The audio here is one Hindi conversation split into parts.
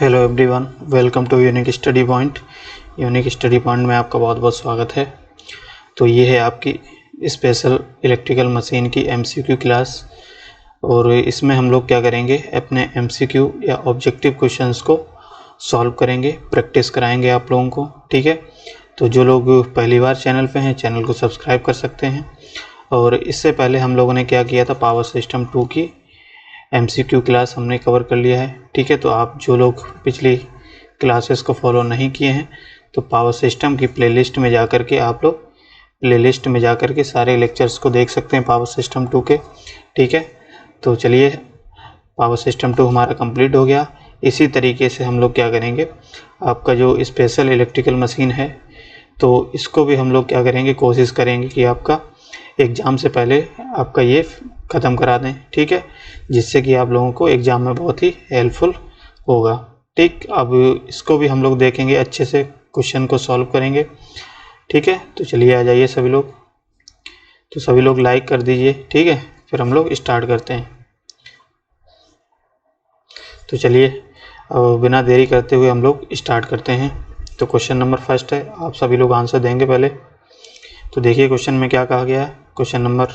Hello everyone, welcome to Unique Study Point. Unique Study Point में आपका बहुत बहुत स्वागत है। तो ये है आपकी स्पेशल इलेक्ट्रिकल मशीन की एमसीक्यू क्लास, और इसमें हम लोग क्या करेंगे, अपने एमसीक्यू या ऑब्जेक्टिव क्वेश्चंस को सॉल्व करेंगे, प्रैक्टिस कराएंगे आप लोगों को। ठीक है, तो जो लोग पहली बार चैनल पे हैं, चैनल को सब्सक्राइब कर सकते हैं। और इससे पहले हम लोगों ने क्या किया था, पावर सिस्टम 2 की एमसीक्यू क्लास हमने कवर कर लिया है। ठीक है, तो आप जो लोग पिछली क्लासेस को फॉलो नहीं किए हैं तो पावर सिस्टम की प्लेलिस्ट में जा कर के आप लोग प्लेलिस्ट में जा कर के सारे लेक्चर्स को देख सकते हैं पावर सिस्टम 2 के। ठीक है, तो चलिए, पावर सिस्टम 2 हमारा कंप्लीट हो गया। इसी तरीके से हम लोग क्या करेंगे, आपका जो स्पेशल इलेक्ट्रिकल मशीन है तो इसको भी हम लोग क्या करेंगे, कोशिश करेंगे कि आपका एग्ज़ाम से पहले आपका ये ख़त्म करा दें। ठीक है, जिससे कि आप लोगों को एग्ज़ाम में बहुत ही हेल्पफुल होगा। ठीक, अब इसको भी हम लोग देखेंगे, अच्छे से क्वेश्चन को सॉल्व करेंगे। ठीक है, तो चलिए आ जाइए सभी लोग। तो सभी लोग लाइक कर दीजिए। ठीक है, फिर हम लोग स्टार्ट करते हैं। तो चलिए, अब बिना देरी करते हुए हम लोग स्टार्ट करते हैं। तो क्वेश्चन नंबर फर्स्ट है, आप सभी लोग आंसर देंगे पहले। तो देखिए क्वेश्चन में क्या कहा गया है। क्वेश्चन नंबर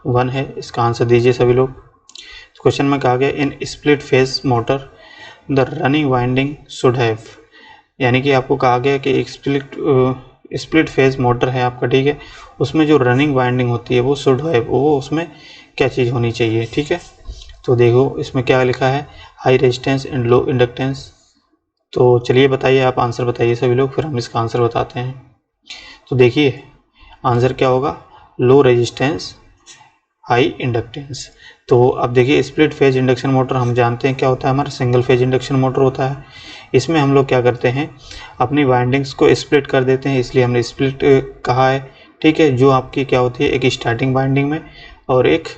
1 है, इसका आंसर दीजिए सभी लोग। क्वेश्चन में कहा गया, इन split phase motor the running winding should have, यानी कि आपको कहा गया कि एक स्प्लिट फेज मोटर है आपका। ठीक है, उसमें जो रनिंग वाइंडिंग होती है वो शुड हैव, वो उसमें क्या चीज़ होनी चाहिए। ठीक है, तो देखो इसमें क्या लिखा है, high resistance and low inductance. तो चलिए बताइए, आप आंसर बताइए सभी लोग, फिर हम इसका आंसर बताते हैं। तो देखिए आंसर क्या होगा, लो रेजिस्टेंस हाई इंडक्टेंस। तो अब देखिए, स्प्लिट फेज इंडक्शन मोटर हम जानते हैं क्या होता है, हमारा सिंगल फेज इंडक्शन मोटर होता है। इसमें हम लोग क्या करते हैं, अपनी वाइंडिंग्स को स्प्लिट कर देते हैं, इसलिए हमने स्प्लिट कहा है। ठीक है, जो आपकी क्या होती है, एक स्टार्टिंग वाइंडिंग में और एक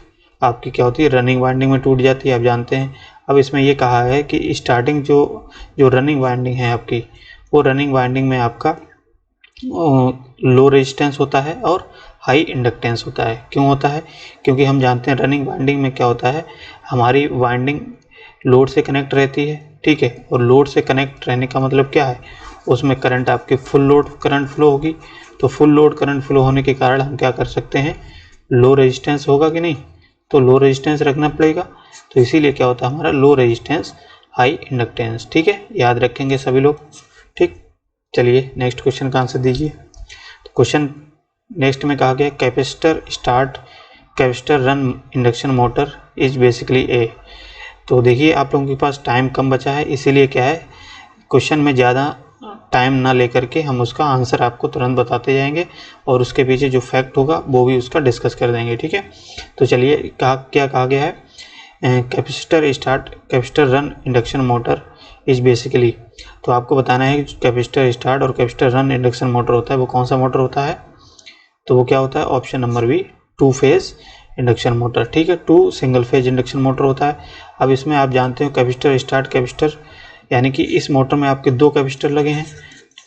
आपकी क्या होती है, रनिंग वाइंडिंग में टूट जाती है, आप जानते हैं। अब इसमें ये कहा है कि स्टार्टिंग जो रनिंग वाइंडिंग है आपकी, वो रनिंग वाइंडिंग में आपका लो रेजिस्टेंस होता है और हाई इंडक्टेंस होता है। क्यों होता है, क्योंकि हम जानते हैं रनिंग वाइंडिंग में क्या होता है, हमारी वाइंडिंग लोड से कनेक्ट रहती है। ठीक है, और लोड से कनेक्ट रहने का मतलब क्या है, उसमें करंट आपकी फुल लोड करंट फ्लो होगी। तो फुल लोड करंट फ्लो होने के कारण हम क्या कर सकते हैं, लो रेजिस्टेंस होगा कि नहीं, तो लो रेजिस्टेंस रखना पड़ेगा। तो इसीलिए क्या होता है हमारा, लो रेजिस्टेंस हाई इंडक्टेंस। ठीक है, याद रखेंगे सभी लोग। ठीक, चलिए नेक्स्ट क्वेश्चन का आंसर दीजिए। तो क्वेश्चन नेक्स्ट में कहा गया, capacitor run induction motor is basically a. तो देखिए आप लोगों के पास टाइम कम बचा है, इसीलिए क्या है, क्वेश्चन में ज़्यादा टाइम ना लेकर के हम उसका आंसर आपको तुरंत बताते जाएंगे, और उसके पीछे जो फैक्ट होगा वो भी उसका डिस्कस कर देंगे। ठीक है, तो चलिए क्या कहा गया है, capacitor run induction motor is basically. तो आपको बताना है कि कैपेसिटर स्टार्ट और कैपेसिटर रन इंडक्शन मोटर होता है, वो कौन सा मोटर होता है, तो वो क्या होता है, option number B, 2 phase induction motor. ठीक है, 2 सिंगल फेज इंडक्शन मोटर होता है। अब इसमें आप जानते हो कैपेसिटर स्टार्ट कैपेसिटर, यानी कि इस मोटर में आपके 2 कैपेसिटर लगे हैं।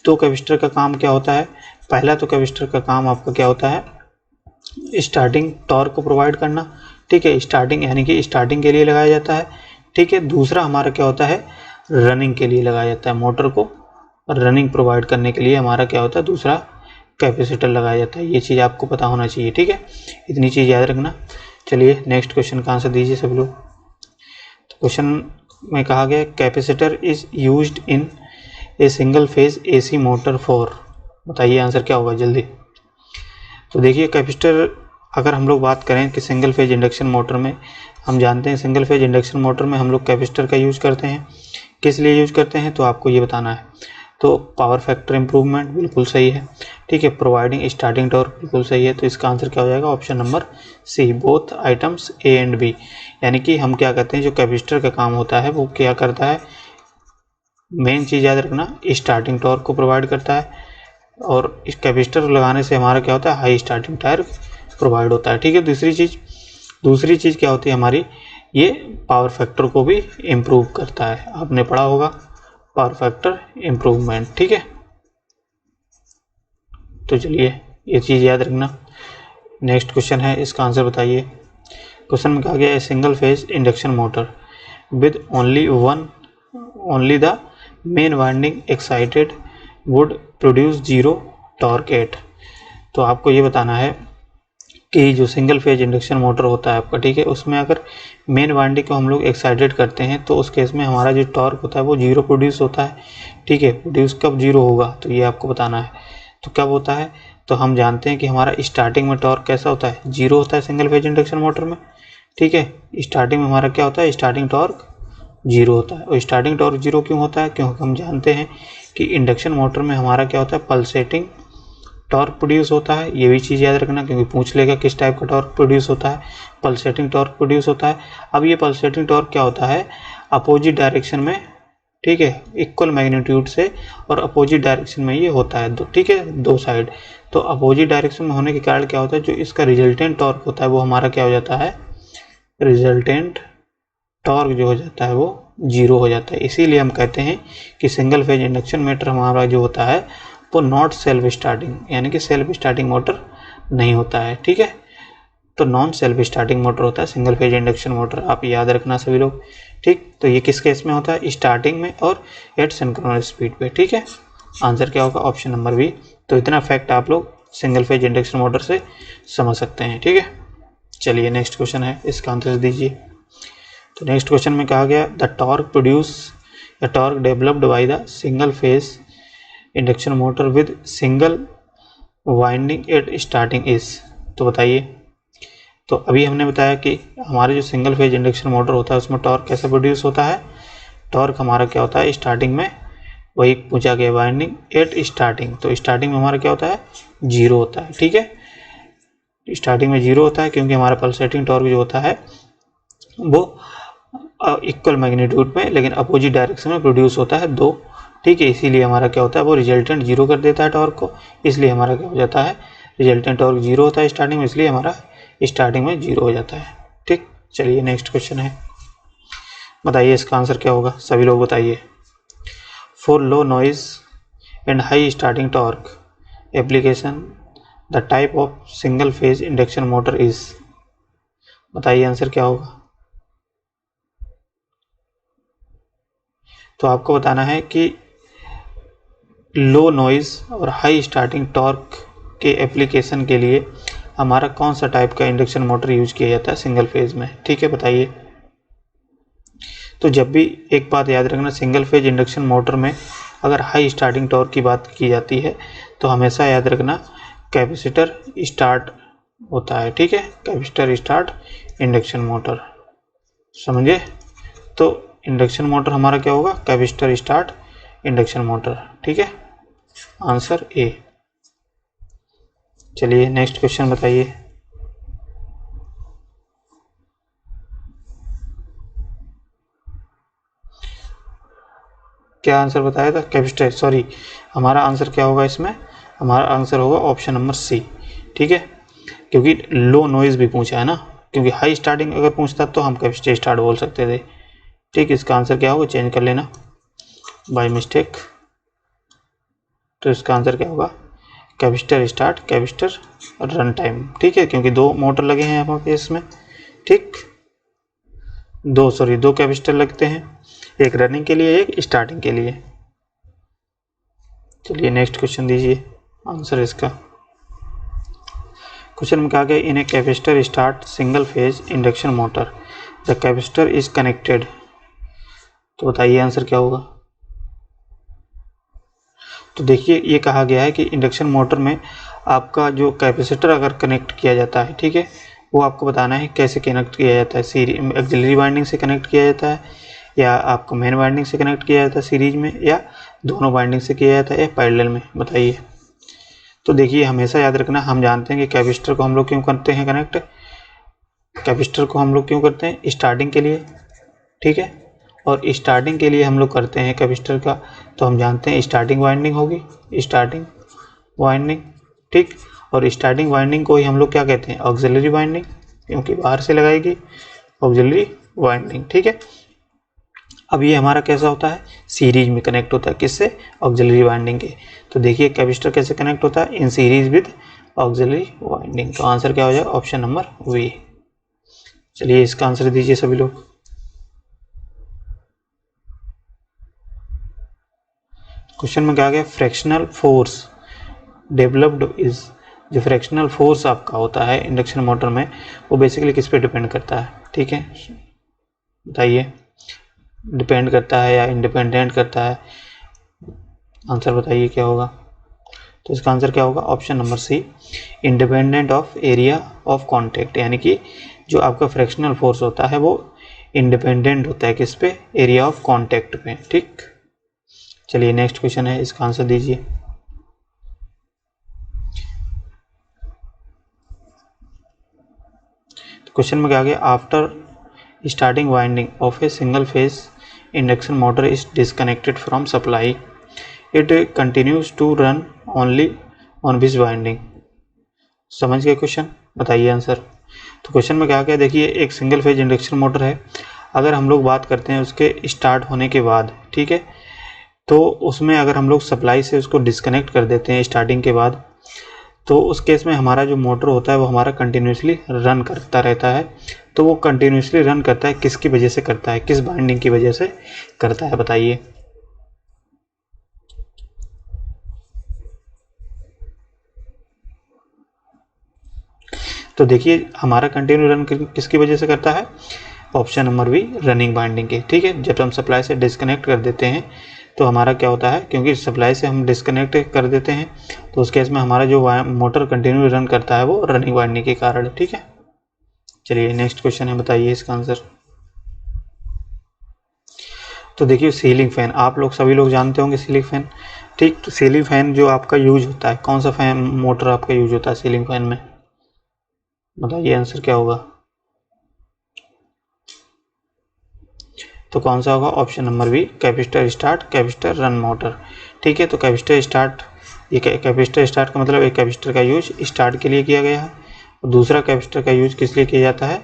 2 कैपेसिटर का काम क्या होता है, पहला तो कैपेसिटर का काम आपका क्या होता है, स्टार्टिंग टॉर्क को प्रोवाइड करना। ठीक है, स्टार्टिंग यानी कि स्टार्टिंग के लिए लगाया जाता है। ठीक है, दूसरा हमारा क्या होता है, रनिंग के लिए लगाया जाता है, मोटर को रनिंग प्रोवाइड करने के लिए हमारा क्या होता है, दूसरा कैपेसिटर लगाया जाता है। ये चीज़ आपको पता होना चाहिए। ठीक है, इतनी चीज़ याद रखना। चलिए नेक्स्ट क्वेश्चन का आंसर दीजिए सभी लोग। तो क्वेश्चन में कहा गया, capacitor is used in A single phase AC motor for, बताइए आंसर क्या होगा जल्दी। तो देखिए कैपेसिटर, अगर हम लोग बात करें कि सिंगल फेज इंडक्शन मोटर में, हम जानते हैं सिंगल फेज इंडक्शन मोटर में हम लोग कैपेसिटर का यूज़ करते हैं। किस लिए यूज़ करते हैं, तो आपको ये बताना है। तो पावर फैक्टर इंप्रूवमेंट बिल्कुल सही है। ठीक है, प्रोवाइडिंग स्टार्टिंग टॉर्क बिल्कुल सही है। तो इसका आंसर क्या हो जाएगा, option number C, both items A and B. यानी कि हम क्या कहते हैं, जो कैपेसिटर का काम होता है वो क्या करता है, मेन चीज़ याद रखना, स्टार्टिंग टॉर्क को प्रोवाइड करता है, और इस कैपेसिटर लगाने से हमारा क्या होता है, हाई स्टार्टिंग टॉर्क प्रोवाइड होता है। ठीक है, दूसरी चीज़ क्या होती है हमारी, ये पावर फैक्टर को भी इम्प्रूव करता है, आपने पढ़ा होगा पावर फैक्टर इम्प्रूवमेंट। ठीक है, तो चलिए ये चीज़ याद रखना। नेक्स्ट क्वेश्चन है, इसका आंसर बताइए। क्वेश्चन में कहा गया है, single phase induction motor with only the main winding excited would produce zero torque eight. तो आपको ये बताना है कि जो सिंगल फेज इंडक्शन मोटर होता है आपका, ठीक है, उसमें अगर मेन वाइंडिंग को हम लोग एक्साइटेड करते हैं तो उस केस में हमारा जो टॉर्क होता है वो जीरो प्रोड्यूस होता है, ठीक है। प्रोड्यूस कब जीरो होगा तो ये आपको बताना है। तो कब होता है, तो हम जानते हैं कि हमारा स्टार्टिंग में टॉर्क कैसा होता है, जीरो होता है सिंगल फेज इंडक्शन मोटर में, ठीक है। स्टार्टिंग में हमारा क्या होता है, स्टार्टिंग टॉर्क जीरो होता है। और स्टार्टिंग टॉर्क जीरो क्यों होता है, क्योंकि हम जानते हैं कि इंडक्शन मोटर में हमारा क्या होता है, पल्सेटिंग टॉर्क प्रोड्यूस होता है। ये भी चीज़ याद रखना क्योंकि पूछ लेगा किस टाइप का टॉर्क प्रोड्यूस होता है, पल्सेटिंग टॉर्क प्रोड्यूस होता है। अब ये पल्सेटिंग टॉर्क क्या होता है, अपोजिट डायरेक्शन में, ठीक है, इक्वल मैग्नीट्यूड से और अपोजिट डायरेक्शन में ये होता है, ठीक है, दो साइड। तो अपोजिट डायरेक्शन में होने के कारण क्या होता है, जो इसका रिजल्टेंट टॉर्क होता है वो हमारा क्या हो जाता है, रिजल्टेंट टॉर्क जो हो जाता है वो जीरो हो जाता है। इसीलिए हम कहते हैं कि सिंगल फेज इंडक्शन मोटर हमारा जो होता है वो नॉट सेल्फ स्टार्टिंग, यानी कि सेल्फ स्टार्टिंग मोटर नहीं होता है, ठीक है। तो नॉन सेल्फ स्टार्टिंग मोटर होता है सिंगल फेज इंडक्शन मोटर, आप याद रखना सभी लोग, ठीक। तो ये किस केस में होता है, स्टार्टिंग में और एट सिंक्रोनस स्पीड पे, ठीक है। आंसर क्या होगा, ऑप्शन नंबर बी। तो इतना फैक्ट आप लोग सिंगल फेज इंडक्शन मोटर से समझ सकते हैं, ठीक है। चलिए नेक्स्ट क्वेश्चन है, इसका आंसर दीजिए। तो नेक्स्ट क्वेश्चन में कहा गया the torque produce the torque developed by the single phase induction motor with single winding at starting is. तो बताइए। तो अभी हमने बताया कि हमारे जो सिंगल फेज इंडक्शन मोटर होता है उसमें टॉर्क कैसे प्रोड्यूस होता है, टॉर्क हमारा क्या होता है स्टार्टिंग में, वही पूछा गया वाइंडिंग एट स्टार्टिंग। तो स्टार्टिंग में हमारा क्या होता है, जीरो होता है, ठीक है। स्टार्टिंग में जीरो होता है क्योंकि हमारा पल्सेटिंग टॉर्क जो होता है वो इक्वल मैग्नीट्यूड में लेकिन अपोजिट डायरेक्शन में प्रोड्यूस होता है दो, ठीक है। इसीलिए हमारा क्या होता है, वो रिजल्टेंट जीरो कर देता है टॉर्क को, इसलिए हमारा क्या हो जाता है, रिजल्टेंट टॉर्क जीरो होता है स्टार्टिंग में, इसलिए हमारा स्टार्टिंग में जीरो हो जाता है, ठीक। चलिए नेक्स्ट क्वेश्चन है, बताइए इसका आंसर क्या होगा, सभी लोग बताइए। For low noise and high starting torque application the type of single phase induction motor is. बताइए आंसर क्या होगा। तो आपको बताना है कि लो नॉइज़ और हाई स्टार्टिंग टॉर्क के एप्लीकेशन के लिए हमारा कौन सा टाइप का इंडक्शन मोटर यूज किया जाता है सिंगल फेज में, ठीक है, बताइए। तो जब भी एक बात याद रखना, सिंगल फेज इंडक्शन मोटर में अगर हाई स्टार्टिंग टॉर्क की बात की जाती है तो हमेशा याद रखना कैपेसिटर स्टार्ट होता है, ठीक है, कैपेसिटर स्टार्ट इंडक्शन मोटर, समझे। तो इंडक्शन मोटर हमारा क्या होगा, कैपेसिटर स्टार्ट इंडक्शन मोटर, ठीक है, आंसर ए। चलिए नेक्स्ट क्वेश्चन बताइए। क्या आंसर बताया था, कैपेसिटर, सॉरी, हमारा आंसर क्या होगा इसमें, हमारा आंसर होगा ऑप्शन नंबर सी, ठीक है। क्योंकि लो नॉइज भी पूछा है ना, क्योंकि हाई स्टार्टिंग अगर पूछता तो हम कैपेसिटर स्टार्ट बोल सकते थे, ठीक। इसका आंसर क्या होगा, चेंज कर लेना बाय मिस्टेक। तो इसका आंसर क्या होगा, capacitor start capacitor run time, ठीक है, क्योंकि दो मोटर लगे हैं यहाँ पे इसमें, ठीक, दो कैपेसिटर लगते हैं, एक रनिंग के लिए एक स्टार्टिंग के लिए। चलिए नेक्स्ट क्वेश्चन दीजिए आंसर इसका। क्वेश्चन में कहा गया in a capacitor start single phase induction motor the capacitor is connected. तो बताइए आंसर क्या होगा। तो देखिए ये कहा गया है कि इंडक्शन मोटर में आपका जो कैपेसिटर अगर कनेक्ट किया जाता है, ठीक है, वो आपको बताना है कैसे कनेक्ट किया जाता है, सीरीज ऑक्सिलरी वाइंडिंग से कनेक्ट किया जाता है या आपको मेन वाइंडिंग से कनेक्ट किया जाता है सीरीज में, या दोनों वाइंडिंग से किया जाता है या पैरेलल में, बताइए। तो देखिए हमेशा याद रखना, हम जानते हैं कि कैपेसिटर को हम लोग क्यों करते हैं कनेक्ट, कैपेसिटर को हम लोग क्यों करते हैं स्टार्टिंग के लिए, ठीक है, और स्टार्टिंग के लिए हम लोग करते हैं कैपेसिटर का, तो हम जानते हैं स्टार्टिंग वाइंडिंग होगी, स्टार्टिंग वाइंडिंग, ठीक। और स्टार्टिंग वाइंडिंग को ही हम लोग क्या कहते हैं, ऑक्सिलरी वाइंडिंग, क्योंकि बाहर से लगाएगी ऑक्सिलरी वाइंडिंग, ठीक है। अब ये हमारा कैसा होता है, सीरीज में कनेक्ट होता है, किससे, ऑक्सिलरी वाइंडिंग के। तो देखिए कैपेसिटर कैसे कनेक्ट होता है, in series with auxiliary winding. तो आंसर क्या हो जाएगा, ऑप्शन नंबर वी। चलिए इसका आंसर दीजिए सभी लोग। क्वेश्चन में क्या गया, फ्रैक्शनल फोर्स डेवलप्ड इज, जो फ्रैक्शनल फोर्स आपका होता है इंडक्शन मोटर में वो बेसिकली किस पे डिपेंड करता है, ठीक है बताइए, डिपेंड करता है या इंडिपेंडेंट करता है, आंसर बताइए क्या होगा। तो इसका आंसर क्या होगा, option number C, independent of area of contact, यानी कि जो आपका फ्रैक्शनल फोर्स होता है वो इंडिपेंडेंट होता है किस पे, एरिया ऑफ कॉन्टैक्ट पे, ठीक। चलिए नेक्स्ट क्वेश्चन है, इसका आंसर दीजिए। क्वेश्चन में क्या गया, after starting winding of a single phase induction motor is disconnected from supply, it continues to run only on which winding. समझ गए क्वेश्चन, बताइए आंसर। तो क्वेश्चन में क्या क्या, देखिए एक सिंगल फेज इंडक्शन मोटर है, अगर हम लोग बात करते हैं उसके स्टार्ट होने के बाद, ठीक है, तो उसमें अगर हम लोग सप्लाई से उसको डिस्कनेक्ट कर देते हैं स्टार्टिंग के बाद, तो उस केस में हमारा जो मोटर होता है वो हमारा कंटिन्यूसली रन करता रहता है। तो वो कंटिन्यूसली रन करता है किसकी वजह से करता है, किस बाइंडिंग की वजह से करता है, बताइए। तो देखिए हमारा कंटिन्यू रन किसकी वजह से करता है, option number B, running winding के, ठीक है। जब हम सप्लाई से डिस्कनेक्ट कर देते हैं तो हमारा क्या होता है, क्योंकि सप्लाई से हम डिस्कनेक्ट कर देते हैं तो उस केस में हमारा जो मोटर कंटिन्यू रन करता है वो रनिंग बाइंडिंग के कारण, ठीक है। चलिए नेक्स्ट क्वेश्चन है, बताइए इसका आंसर। तो देखिए सीलिंग फैन, आप लोग सभी लोग जानते होंगे सीलिंग फैन, ठीक। तो सीलिंग फैन जो आपका यूज होता है, कौन सा फैन मोटर आपका यूज होता है सीलिंग फैन में, बताइए आंसर क्या होगा। तो कौन सा होगा, option number B, capacitor start capacitor run motor, ठीक है। तो कैपेसिटर स्टार्ट, ये कैपेसिटर स्टार्ट का मतलब एक कैपेसिटर का यूज स्टार्ट के लिए किया गया है और दूसरा कैपेसिटर का यूज किस लिए किया जाता है,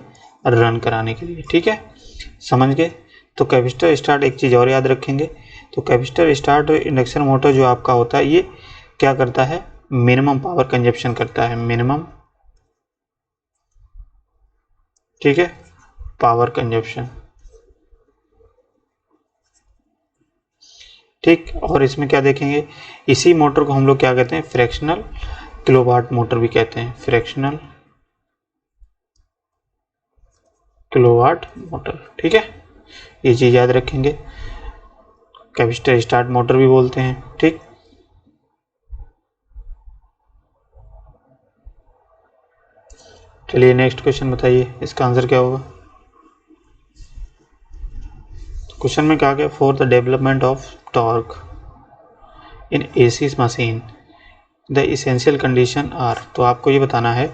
रन कराने के लिए, ठीक है, समझ गए। तो कैपेसिटर स्टार्ट, एक चीज़ और याद रखेंगे, तो कैपेसिटर स्टार्ट इंडक्शन मोटर जो आपका होता है ये क्या करता है, मिनिमम पावर कंजप्शन करता है, मिनिमम, ठीक है, पावर कंजप्शन, ठीक। और इसमें क्या देखेंगे, इसी मोटर को हम लोग क्या कहते हैं, फ्रैक्शनल किलोवाट मोटर भी कहते हैं, फ्रैक्शनल किलोवाट मोटर, ठीक है, ये चीज़ याद रखेंगे। कैपेसिटर स्टार्ट मोटर भी बोलते हैं, ठीक। चलिए नेक्स्ट क्वेश्चन बताइए, इसका आंसर क्या होगा। क्वेश्चन में क्या क्या, for the development of torque in AC machine the essential condition are, तो आपको ये बताना है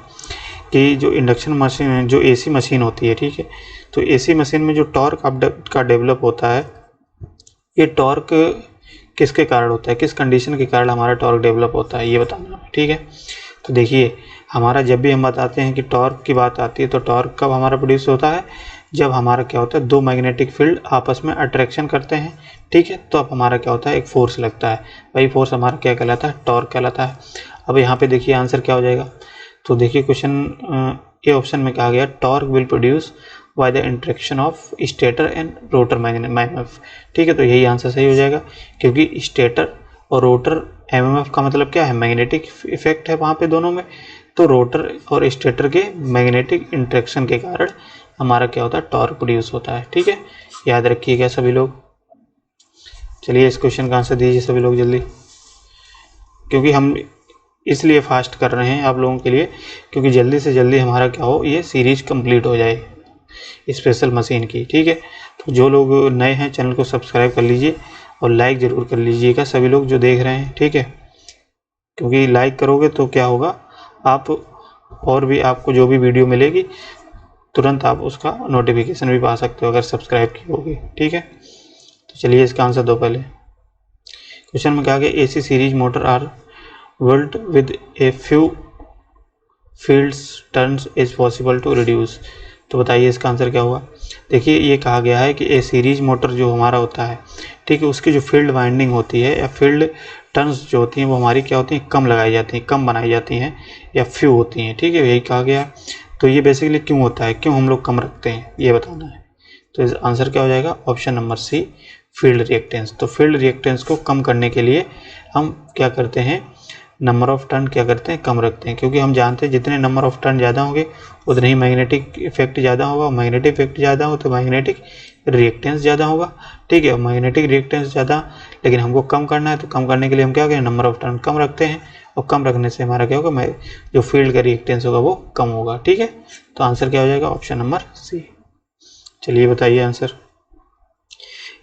कि जो इंडक्शन मशीन, जो एसी मशीन होती है, ठीक है, तो एसी मशीन में जो टॉर्क का डेवलप होता है, ये टॉर्क किसके कारण होता है, किस कंडीशन के कारण हमारा टॉर्क डेवलप होता है, ये बताना है, ठीक है। तो देखिए हमारा जब भी हम बताते हैं कि टॉर्क की बात आती है तो टॉर्क कब हमारा प्रोड्यूस होता है, जब हमारा क्या होता है, दो मैग्नेटिक फील्ड आपस में अट्रैक्शन करते हैं, ठीक है, तो अब हमारा क्या होता है, एक फोर्स लगता है, वही फोर्स हमारा क्या कहलाता है, टॉर्क कहलाता है। अब यहाँ पे देखिए आंसर क्या हो जाएगा, तो देखिए क्वेश्चन ए ऑप्शन में कहा गया, torque will produce by the interaction of stator and rotor magnet, ठीक है, तो यही आंसर सही हो जाएगा, क्योंकि स्टेटर और रोटर एमएमएफ का मतलब क्या है, मैग्नेटिक इफेक्ट है वहाँ पे दोनों में, तो रोटर और स्टेटर के मैग्नेटिक इंट्रैक्शन के कारण हमारा क्या होता है, टॉर्क प्रोड्यूस होता है, ठीक है, याद रखिएगा सभी लोग। चलिए इस क्वेश्चन का आंसर दीजिए सभी लोग जल्दी, क्योंकि हम इसलिए फास्ट कर रहे हैं आप लोगों के लिए, क्योंकि जल्दी से जल्दी हमारा क्या हो, ये सीरीज कंप्लीट हो जाए स्पेशल मशीन की, ठीक है। तो जो लोग नए हैं चैनल को सब्सक्राइब कर लीजिए और लाइक ज़रूर कर लीजिएगा सभी लोग जो देख रहे हैं, ठीक है, क्योंकि लाइक करोगे तो क्या होगा, आप और भी आपको जो भी वीडियो मिलेगी तुरंत आप उसका नोटिफिकेशन भी पा सकते हो अगर सब्सक्राइब की होगी, ठीक है। तो चलिए इसका आंसर दो पहले। क्वेश्चन में कहा गया, AC series motor are built with a few fields turns is possible to reduce, तो बताइए इसका आंसर क्या हुआ। देखिए ये कहा गया है कि ए सीरीज मोटर जो हमारा होता है, ठीक है, उसकी जो फील्ड वाइंडिंग होती है या फील्ड टर्न्स जो होती हैं वो हमारी क्या होती हैं, कम लगाई जाती हैं, कम बनाई जाती हैं या फ्यू होती हैं, ठीक है, यही कहा गया। तो ये बेसिकली क्यों होता है, क्यों हम लोग कम रखते हैं, ये बताना है। तो इस आंसर क्या हो जाएगा, option number C field reactance. तो फील्ड रिएक्टेंस को कम करने के लिए हम क्या करते हैं, नंबर ऑफ टर्न क्या करते हैं, कम रखते हैं, क्योंकि हम जानते हैं जितने नंबर ऑफ टर्न ज़्यादा होंगे उतने ही मैग्नेटिक इफेक्ट ज़्यादा होगा, मैग्नेटिक इफेक्ट ज़्यादा हो तो मैग्नेटिक रिएक्टेंस ज़्यादा होगा। ठीक है, मैग्नेटिक रिएक्टेंस ज़्यादा, लेकिन हमको कम करना है, तो कम करने के लिए हम क्या करें, नंबर ऑफ टर्न कम रखते हैं, और कम रखने से हमारा क्या होगा, जो फील्ड का रिएक्टेंस होगा वो कम होगा। ठीक है, तो आंसर क्या हो जाएगा, ऑप्शन नंबर सी। चलिए बताइए answer.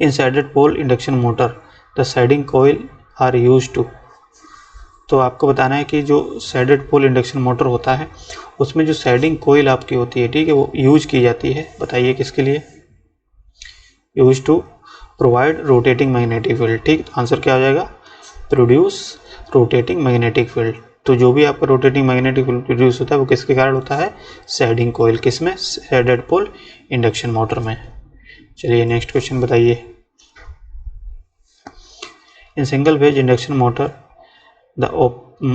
In shaded pole induction motor the shading coil are use to. तो आपको बताना है कि जो साइडेड पोल इंडक्शन मोटर होता है उसमें जो साइडिंग कोयल आपकी होती है, ठीक है, वो यूज की जाती है। बताइए किसके लिए, use to provide rotating magnetic field. ठीक, आंसर क्या हो जाएगा, प्रोड्यूस रोटेटिंग मैग्नेटिक फील्ड। तो जो भी आपका रोटेटिंग मैग्नेटिक फील्ड प्रोड्यूस होता है वो किसके कारण होता है, साइडिंग कोयल। किसमें, साइडेड पोल इंडक्शन मोटर में। चलिए नेक्स्ट क्वेश्चन बताइए। इन single phase induction motor the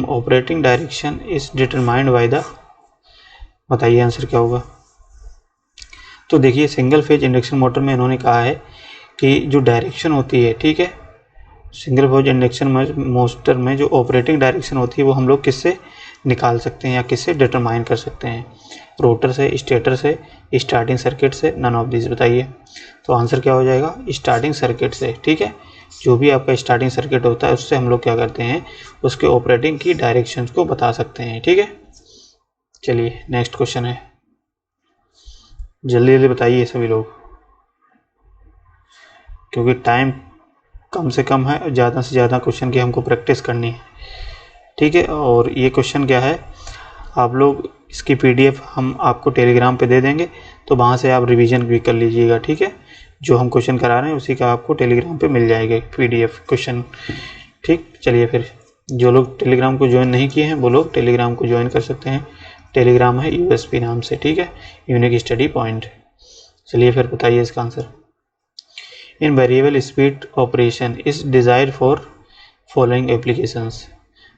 operating direction is determined by the. बताइए आंसर क्या होगा। तो देखिए सिंगल फेज इंडक्शन मोटर में इन्होंने कहा है कि जो डायरेक्शन होती है, ठीक है, सिंगल फेज इंडक्शन मोटर में जो ऑपरेटिंग डायरेक्शन होती है वो हम लोग किससे निकाल सकते हैं या किससे डिटरमाइन कर सकते हैं, रोटर से, स्टेटर से, स्टार्टिंग सर्किट से, नन ऑफ दिस। बताइए, तो आंसर क्या हो जाएगा, स्टार्टिंग सर्किट से। ठीक है, जो भी आपका स्टार्टिंग सर्किट होता है उससे हम लोग क्या करते हैं, उसके ऑपरेटिंग की डायरेक्शंस को बता सकते हैं। ठीक है, चलिए नेक्स्ट क्वेश्चन है, जल्दी जल्दी बताइए सभी लोग, क्योंकि टाइम कम से कम है, ज़्यादा से ज़्यादा क्वेश्चन की हमको प्रैक्टिस करनी है। ठीक है, और ये क्वेश्चन क्या है, आप लोग इसकी पीडीएफ हम आपको टेलीग्राम पे दे देंगे, तो वहाँ से आप रिवीजन भी कर लीजिएगा। ठीक है, जो हम क्वेश्चन करा रहे हैं उसी का आपको टेलीग्राम पे मिल जाएगा पीडीएफ क्वेश्चन। ठीक, चलिए फिर जो लोग टेलीग्राम को ज्वाइन नहीं किए हैं वो लोग टेलीग्राम को ज्वाइन कर सकते हैं। टेलीग्राम है यूएसपी नाम से। ठीक है, यूनिक स्टडी पॉइंट। चलिए फिर बताइए इसका answer. In variable speed operation is desire for following applications.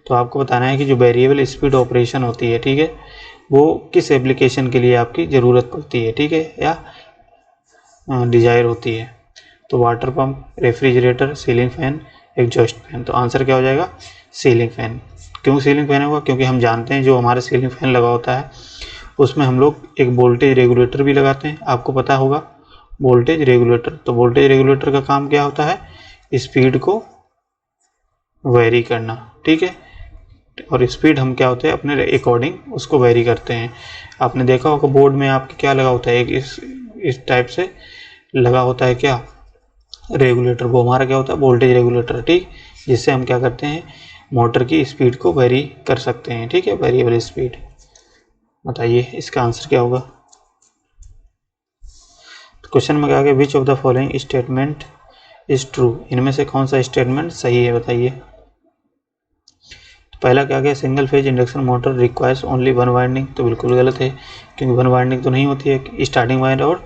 तो आपको बताना है कि जो वेरिएबल स्पीड ऑपरेशन होती है, ठीक है, वो किस एप्लीकेशन के लिए आपकी ज़रूरत पड़ती है, ठीक है, या डिज़ायर होती है। तो water pump, refrigerator, ceiling fan, exhaust fan. तो आंसर क्या हो जाएगा, सीलिंग फैन। क्यों सीलिंग फैन होगा, क्योंकि हम जानते हैं जो हमारा सीलिंग फैन लगा होता है उसमें हम लोग एक वोल्टेज रेगुलेटर भी लगाते हैं, आपको पता होगा वोल्टेज रेगुलेटर। तो वोल्टेज रेगुलेटर का काम क्या होता है, स्पीड को वेरी करना। ठीक है, और स्पीड हम क्या होते हैं अपने अकॉर्डिंग उसको वेरी करते हैं। आपने देखा होगा बोर्ड में आपके क्या लगा होता है, एक इस टाइप से लगा होता है क्या, रेगुलेटर। वो हमारा क्या होता है, वोल्टेज रेगुलेटर। ठीक, जिससे हम क्या करते हैं, मोटर की स्पीड को वेरी कर सकते हैं। ठीक है, वेरिएबल स्पीड। बताइए इसका आंसर क्या होगा। क्वेश्चन में क्या गया, which of the following statement is true. इनमें से कौन सा स्टेटमेंट सही है, बताइए। तो पहला क्या गया, single phase induction motor requires only one winding. तो बिल्कुल गलत है, क्योंकि वन वाइंडिंग तो नहीं होती है, स्टार्टिंग वाइंड और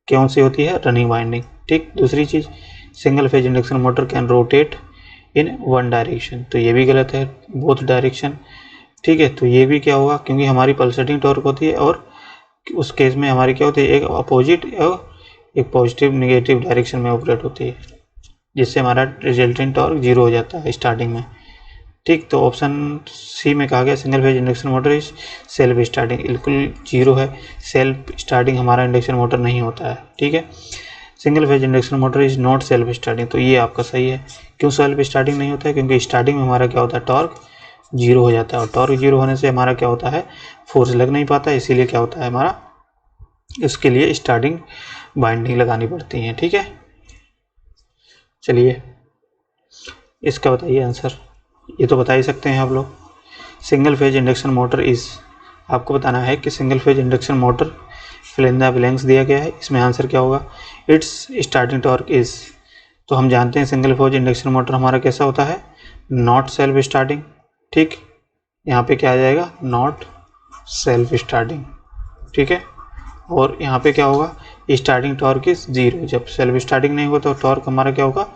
कौन सी होती है, रनिंग वाइंडिंग। ठीक, दूसरी चीज़, single phase induction motor can rotate in one direction. तो ये भी गलत है, बोथ डायरेक्शन। ठीक है, तो ये भी क्या होगा, क्योंकि हमारी पल्सेटिंग टॉर्क होती है और उस केस में हमारी क्या होती है, एक अपोजिट और एक पॉजिटिव निगेटिव डायरेक्शन में ऑपरेट होती है, जिससे हमारा रिजल्टेंट टॉर्क जीरो हो जाता है स्टार्टिंग में। ठीक, तो ऑप्शन सी में कहा गया single phase induction motor is self starting, बिल्कुल जीरो है, सेल्फ स्टार्टिंग हमारा इंडक्शन मोटर नहीं होता है। ठीक है, single phase induction motor is not self starting. तो ये आपका सही है। क्यों सेल्फ स्टार्टिंग नहीं होता है, क्योंकि स्टार्टिंग में हमारा क्या होता है, टॉर्क जीरो हो जाता है, और टॉर्क जीरो होने से हमारा क्या होता है, फोर्स लग नहीं पाता, इसीलिए क्या होता है हमारा, इसके लिए स्टार्टिंग बाइंडिंग लगानी पड़ती है। ठीक है, चलिए इसका बताइए आंसर। ये तो बता ही सकते हैं आप लोग। Single phase induction motor is, आपको बताना है कि single phase induction motor fill in the blanks दिया गया है, इसमें आंसर क्या होगा, इट्स स्टार्टिंग टॉर्क इज। तो हम जानते हैं सिंगल फेज इंडक्शन मोटर हमारा कैसा होता है, नॉट सेल्फ स्टार्टिंग। ठीक, यहाँ पे क्या आ जाएगा, नॉट सेल्फ स्टार्टिंग। ठीक है, और यहाँ पे क्या होगा, स्टार्टिंग टॉर्क इज जीरो। जब सेल्फ स्टार्टिंग नहीं होगा तो टॉर्क हमारा क्या होगा,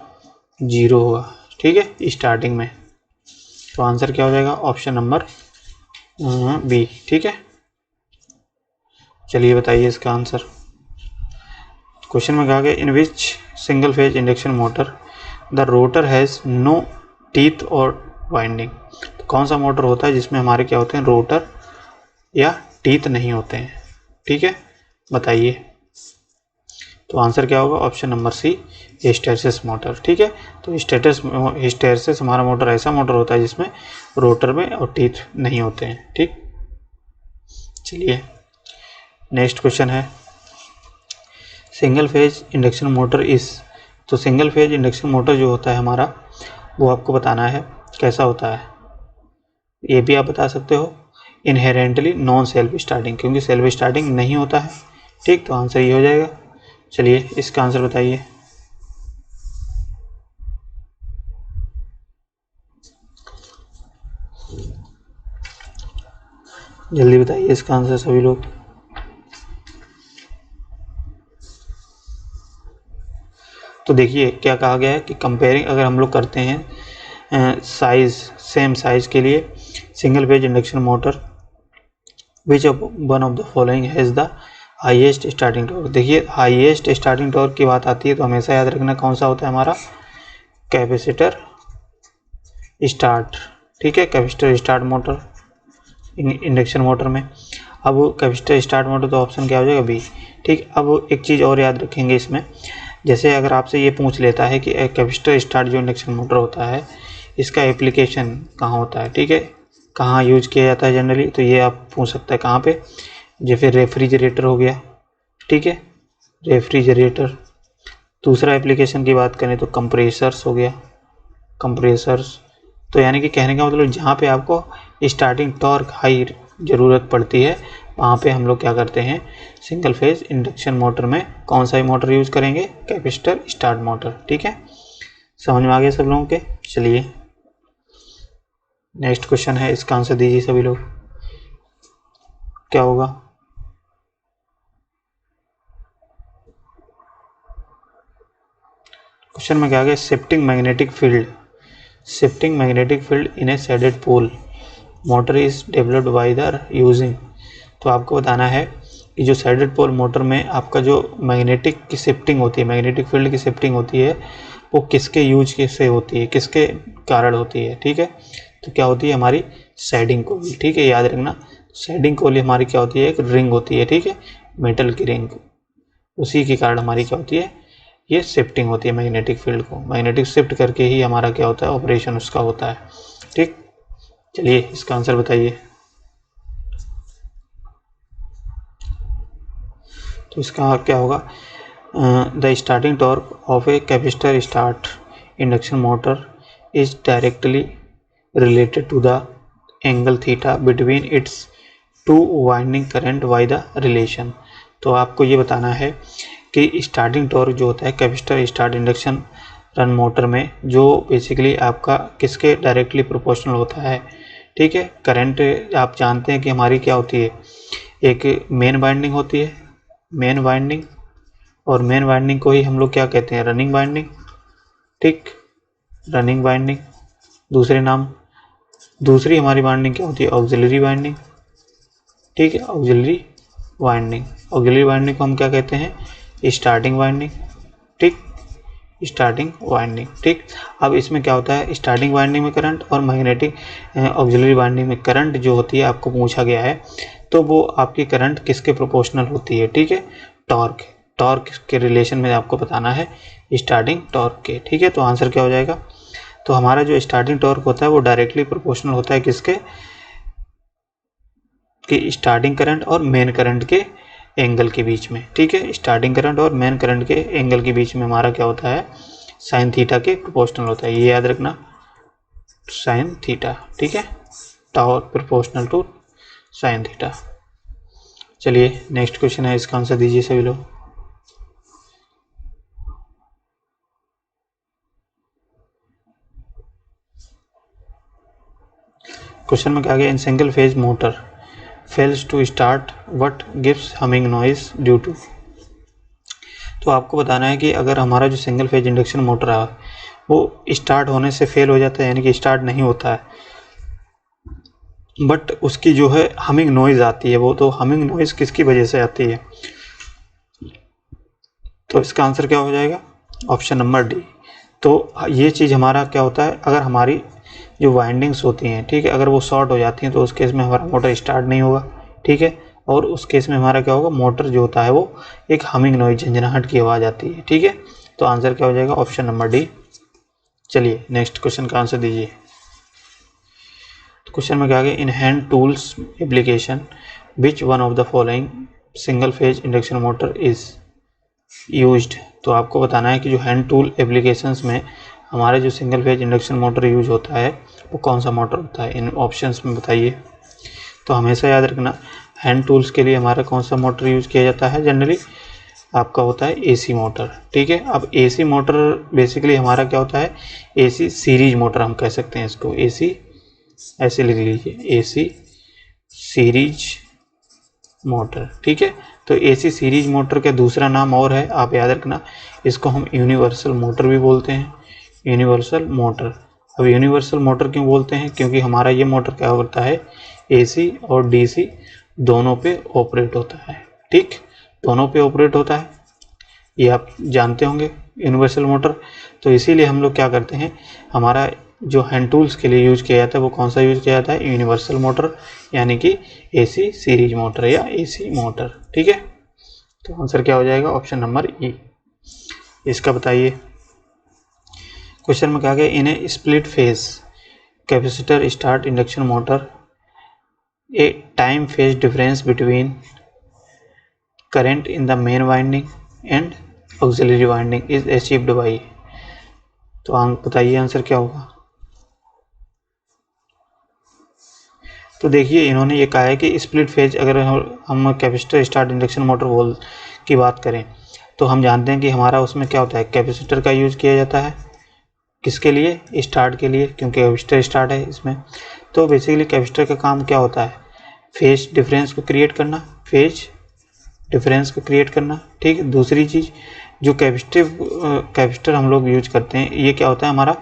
जीरो होगा। ठीक है, स्टार्टिंग में। तो आंसर क्या हो जाएगा, ऑप्शन नंबर बी। ठीक है, चलिए बताइए इसका आंसर। क्वेश्चन में कहा गया in which single phase induction motor the rotor has no teeth और वाइंडिंग। तो कौन सा मोटर होता है जिसमें हमारे क्या होते हैं, रोटर या टीथ नहीं होते हैं। ठीक है, बताइए। तो आंसर क्या होगा, option number C, hysteresis motor. ठीक है, तो हिस्टैरिसीस हमारा मोटर ऐसा मोटर होता है जिसमें रोटर में और टीथ नहीं होते हैं। ठीक, चलिए नेक्स्ट क्वेश्चन है सिंगल फेज इंडक्शन मोटर इस। तो सिंगल फेज इंडक्शन मोटर जो होता है हमारा, वो आपको बताना है कैसा होता है। ये भी आप बता सकते हो इनहेरेंटली नॉन सेल्फ स्टार्टिंग, क्योंकि सेल्फ स्टार्टिंग नहीं होता है। ठीक, तो आंसर ये हो जाएगा। चलिए इसका आंसर बताइए। जल्दी बताइए इसका आंसर सभी लोग। तो देखिए क्या कहा गया है कि कंपेयरिंग अगर हम लोग करते हैं साइज, सेम साइज के लिए single phase induction motor which one of the following has the highest starting torque. देखिए हाईएस्ट स्टार्टिंग टॉर्क की बात आती है तो हमेशा याद रखना कौन सा होता है हमारा, कैपेसिटर स्टार्ट। ठीक है, capacitor start motor induction motor में। अब कैपेसिटर स्टार्ट मोटर तो ऑप्शन क्या हो जाएगा, बी। ठीक, अब एक चीज़ और याद रखेंगे इसमें, जैसे अगर आपसे ये पूछ लेता है कि कैपेसिटर स्टार्ट जो इंडक्शन मोटर होता है इसका एप्लीकेशन कहाँ होता है, ठीक है, कहाँ यूज किया जाता है जनरली, तो ये आप पूछ सकते हैं कहाँ पे, जैसे रेफ्रिजरेटर हो गया। ठीक है, रेफ्रिजरेटर। दूसरा एप्लीकेशन की बात करें तो कंप्रेसर्स हो गया, कंप्रेसर्स। तो यानी कि कहने का मतलब जहाँ पे आपको स्टार्टिंग टॉर्क हाई ज़रूरत पड़ती है वहाँ पे हम लोग क्या करते हैं, सिंगल फेज इंडक्शन मोटर में कौन सा ही मोटर यूज करेंगे, कैपेसिटर स्टार्ट मोटर। ठीक है, समझ में आ गया सब लोगों के। चलिए नेक्स्ट क्वेश्चन है, इसका आंसर दीजिए सभी लोग, क्या होगा। क्वेश्चन में क्या गया, shifting magnetic field, shifting magnetic field in a shaded pole motor is developed by the using. तो आपको बताना है कि जो शेडेड पोल मोटर में आपका जो मैग्नेटिक की शिफ्टिंग होती है, मैग्नेटिक फील्ड की शिफ्टिंग होती है, वो किसके यूज से होती है, किसके कारण होती है। ठीक है, तो क्या होती है हमारी शेडिंग कोइल। ठीक है, याद रखना शेडिंग कोइल हमारी क्या होती है, एक रिंग होती है। ठीक है, मेटल की रिंग, उसी के कारण हमारी क्या होती है, ये शिफ्टिंग होती है मैग्नेटिक फील्ड को, मैग्नेटिक शिफ्ट करके ही हमारा क्या होता है, ऑपरेशन उसका होता है। ठीक, चलिए इसका आंसर बताइए। तो इसका क्या होगा, the starting torque of A capacitor start induction motor is directly related to the angle theta between its two winding current by the relation। तो आपको ये बताना है कि स्टार्टिंग टॉर्क जो होता है capacitor start induction run motor में, जो बेसिकली आपका किसके डायरेक्टली प्रोपोर्शनल होता है। ठीक है, करंट आप जानते हैं कि हमारी क्या होती है, एक मेन वाइंडिंग होती है, मेन वाइंडिंग, और मेन वाइंडिंग को ही हम लोग क्या कहते हैं, रनिंग वाइंडिंग। ठीक, रनिंग वाइंडिंग दूसरे नाम। दूसरी हमारी वाइंडिंग क्या होती है, ऑक्सिलरी वाइंडिंग। ठीक है, ऑक्सिलरी वाइंडिंग, ऑक्सिलरी वाइंडिंग को हम क्या कहते हैं, स्टार्टिंग वाइंडिंग। ठीक, स्टार्टिंग वाइंडिंग। ठीक, अब इसमें क्या होता है, स्टार्टिंग वाइंडिंग में करंट और मैग्नेटिक ऑक्सिलरी वाइंडिंग में करंट जो होती है आपको पूछा गया है, तो वो आपकी करंट किसके प्रोपोर्शनल होती है। ठीक है, टॉर्क, टॉर्क के रिलेशन में आपको बताना है, स्टार्टिंग टॉर्क के। ठीक है, तो आंसर क्या हो जाएगा, तो हमारा जो स्टार्टिंग टॉर्क होता है वो डायरेक्टली प्रोपोर्शनल होता है किसके, कि स्टार्टिंग करंट और मेन करंट के एंगल के बीच में। ठीक है, स्टार्टिंग करंट और मेन करंट के एंगल के बीच में हमारा क्या होता है, साइन थीटा के प्रोपोर्शनल होता है, ये याद रखना, साइन थीटा। ठीक है, torque proportional to sine theta. चलिए नेक्स्ट क्वेश्चन है, इसका आंसर दीजिए सभी लोग। क्वेश्चन में क्या गया, in single phase motor fails to start what gives humming noise due to. तो आपको बताना है कि अगर हमारा जो सिंगल फेज इंडक्शन मोटर है वो स्टार्ट होने से फेल हो जाता है, यानी कि स्टार्ट नहीं होता है, बट उसकी जो है हमिंग नॉइज आती है, वो तो हमिंग नॉइज किसकी वजह से आती है, तो इसका आंसर क्या हो जाएगा? Option number D. तो ये चीज़ हमारा क्या होता है, अगर हमारी जो वाइंडिंग्स होती हैं, ठीक है, अगर वो शॉर्ट हो जाती हैं तो उस केस में हमारा मोटर स्टार्ट नहीं होगा, ठीक है, और उस केस में हमारा क्या होगा, मोटर जो होता है वो एक हमिंग नॉइज, झंझनाहट की आवाज़ आती है, ठीक है। तो आंसर क्या हो जाएगा? Option number D. चलिए नेक्स्ट क्वेश्चन का आंसर दीजिए। क्वेश्चन में क्या आ गया, in hand tools application which one of the following single phase induction motor is used. तो आपको बताना है कि जो हैंड टूल एप्लीकेशंस में हमारे जो single phase induction motor use होता है वो कौन सा मोटर होता है, इन ऑप्शंस में बताइए। तो हमेशा याद रखना, हैंड टूल्स के लिए हमारा कौन सा मोटर यूज किया जाता है, जनरली आपका होता है एसी मोटर, ठीक है। अब एसी मोटर बेसिकली हमारा क्या होता है, एसी सीरीज मोटर हम कह सकते हैं इसको, एसी ऐसे लिख लीजिए, एसी सीरीज मोटर, ठीक है। तो एसी सीरीज मोटर का दूसरा नाम और है, आप याद रखना, इसको हम यूनिवर्सल मोटर भी बोलते हैं, यूनिवर्सल मोटर। अब यूनिवर्सल मोटर क्यों बोलते हैं, क्योंकि हमारा ये मोटर क्या करता है, एसी और डीसी दोनों पे ऑपरेट होता है, ठीक, दोनों पे ऑपरेट होता है, ये आप जानते होंगे यूनिवर्सल मोटर। तो इसीलिए हम लोग क्या करते हैं, हमारा जो हैंड टूल्स के लिए यूज किया जाता है वो कौन सा यूज किया जाता है, यूनिवर्सल मोटर, यानी कि एसी सीरीज मोटर या एसी मोटर, ठीक है। तो आंसर क्या हो जाएगा? Option number E. इसका बताइए। क्वेश्चन में कहा गया, in a split phase capacitor start induction motor a time phase difference between current in the main winding and auxiliary winding is achieved by. तो बताइए आंसर क्या होगा। तो देखिए इन्होंने ये कहा है कि स्प्लिट फेज, अगर हम कैपेसिटर स्टार्ट इंडक्शन मोटर की बात करें तो हम जानते हैं कि हमारा उसमें क्या होता है, कैपेसिटर का यूज किया जाता है, किसके लिए, स्टार्ट के लिए, क्योंकि कैपेसिटर स्टार्ट है इसमें। तो बेसिकली कैपेसिटर का काम क्या होता है, फेज डिफरेंस को क्रिएट करना, फेज डिफरेंस को क्रिएट करना, ठीक है। दूसरी चीज़, जो कैपेसिटर हम लोग यूज करते हैं, ये क्या होता है, हमारा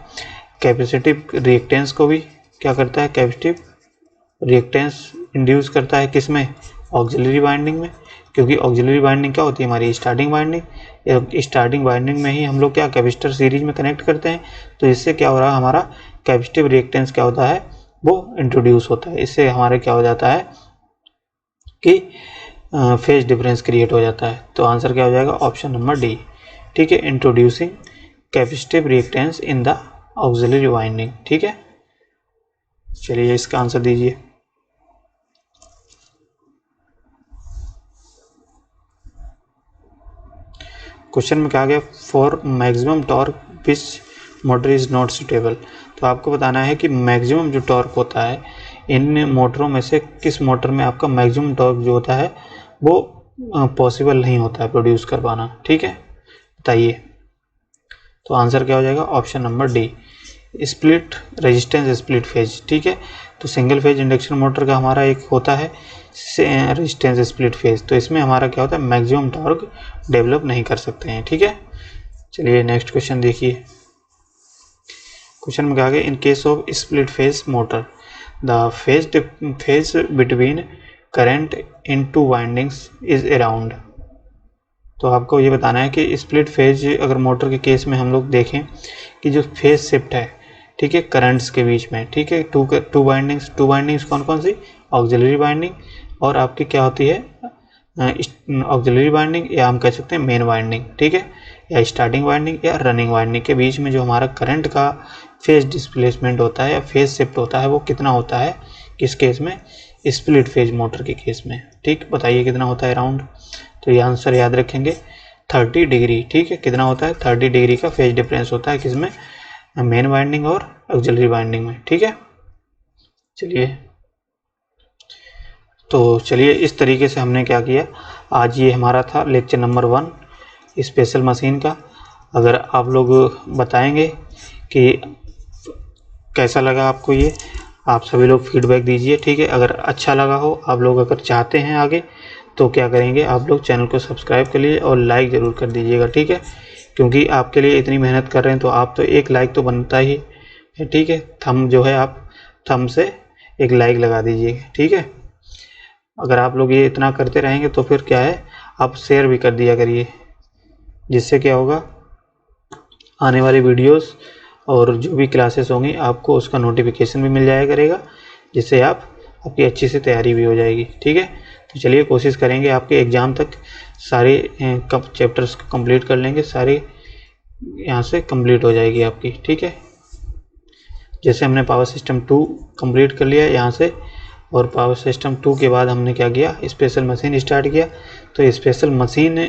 कैपेसिटिव रिएक्टेंस को भी क्या करता है, कैपेसिटिव रिएक्टेंस इंड्यूस करता है, किस में, ऑक्सिलरी वाइंडिंग में, क्योंकि ऑक्सिलरी वाइंडिंग क्या होती है, हमारी स्टार्टिंग वाइंडिंग। स्टार्टिंग वाइंडिंग में ही हम लोग क्या कैपेसिटर सीरीज में कनेक्ट करते हैं, तो इससे क्या हो रहा है, हमारा कैपेसिटिव रिएक्टेंस क्या होता है, वो इंट्रोड्यूस होता है। इससे हमारे क्या हो जाता है कि फेज डिफरेंस क्रिएट हो जाता है। तो आंसर क्या हो जाएगा, ऑप्शन नंबर डी, ठीक है, introducing capacitive reactance in the auxiliary winding, ठीक है। चलिए इसका आंसर दीजिए। क्वेश्चन में कहा गया, for maximum torque which motor is not suitable. तो आपको बताना है कि मैक्सिमम जो टॉर्क होता है इन मोटरों में से किस मोटर में आपका मैक्सिमम टॉर्क जो होता है वो पॉसिबल नहीं होता है प्रोड्यूस कर पाना, ठीक है, बताइए। तो आंसर क्या हो जाएगा, option number D, split resistance split phase, ठीक है। तो सिंगल फेज इंडक्शन मोटर का हमारा एक होता है रेजिस्टेंस स्प्लिट फेज, तो इसमें हमारा क्या होता है, मैक्सिमम टॉर्क डेवलप नहीं कर सकते हैं, ठीक है। चलिए नेक्स्ट क्वेश्चन देखिए। क्वेश्चन में कहा गया, in case of split phase motor the phase between current in two windings is around. तो आपको ये बताना है कि स्प्लिट फेज अगर मोटर के केस में हम लोग देखें कि जो फेज शिफ्ट है, ठीक है, करंट्स के बीच में, ठीक है, टू वाइंडिंग्स कौन कौन सी, ऑक्सिलरी वाइंडिंग और आपकी क्या होती है, ऑक्सिलरी वाइंडिंग, या हम कह सकते हैं मेन वाइंडिंग, ठीक है, या स्टार्टिंग वाइंडिंग या रनिंग वाइंडिंग के बीच में जो हमारा करंट का फेज डिस्प्लेसमेंट होता है या फेज शिफ्ट होता है वो कितना होता है, किस केस में, स्प्लिट फेज मोटर के केस में, ठीक, बताइए कितना होता है अराउंड। तो ये आंसर याद रखेंगे 30 डिग्री, ठीक है, कितना होता है, 30 डिग्री का फेज डिफरेंस होता है किसमें, मेन वाइंडिंग और ऑक्सिलरी वाइंडिंग में, ठीक है। चलिए तो चलिए इस तरीके से हमने क्या किया, आज ये हमारा था लेक्चर नंबर 1 स्पेशल मशीन का। अगर आप लोग बताएंगे कि कैसा लगा आपको ये, आप सभी लोग फीडबैक दीजिए, ठीक है। अगर अच्छा लगा हो, आप लोग अगर चाहते हैं आगे, तो क्या करेंगे, आप लोग चैनल को सब्सक्राइब कर लीजिए और लाइक ज़रूर कर दीजिएगा, ठीक है, क्योंकि आपके लिए इतनी मेहनत कर रहे हैं तो आप तो एक लाइक तो बनता ही है, ठीक है। थंब जो है आप थंब से एक लाइक लगा दीजिएगा, ठीक है। अगर आप लोग ये इतना करते रहेंगे तो फिर क्या है, आप शेयर भी कर दिया करिए जिससे क्या होगा, आने वाली वीडियोस और जो भी क्लासेस होंगी आपको उसका नोटिफिकेशन भी मिल जाया करेगा, जिससे आपकी अच्छी से तैयारी भी हो जाएगी। ठीक है, तो चलिए कोशिश करेंगे आपके एग्ज़ाम तक सारे चैप्टर्स कंप्लीट कर लेंगे, सारे यहाँ से कंप्लीट हो जाएगी आपकी। ठीक है, जैसे हमने पावर सिस्टम 2 कंप्लीट कर लिया यहाँ से, और पावर सिस्टम 2 के बाद हमने क्या किया, स्पेशल मशीन स्टार्ट किया। तो स्पेशल मशीन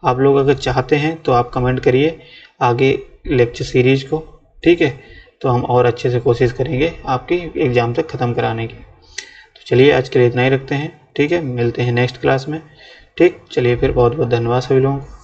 आप लोग अगर चाहते हैं तो आप कमेंट करिए आगे लेक्चर सीरीज को। ठीक है, तो हम और अच्छे से कोशिश करेंगे आपकी एग्ज़ाम तक ख़त्म कराने की। तो चलिए आज के लिए इतना ही रखते हैं। ठीक है, मिलते हैं नेक्स्ट क्लास में। ठीक, चलिए फिर बहुत बहुत धन्यवाद सभी लोगों को।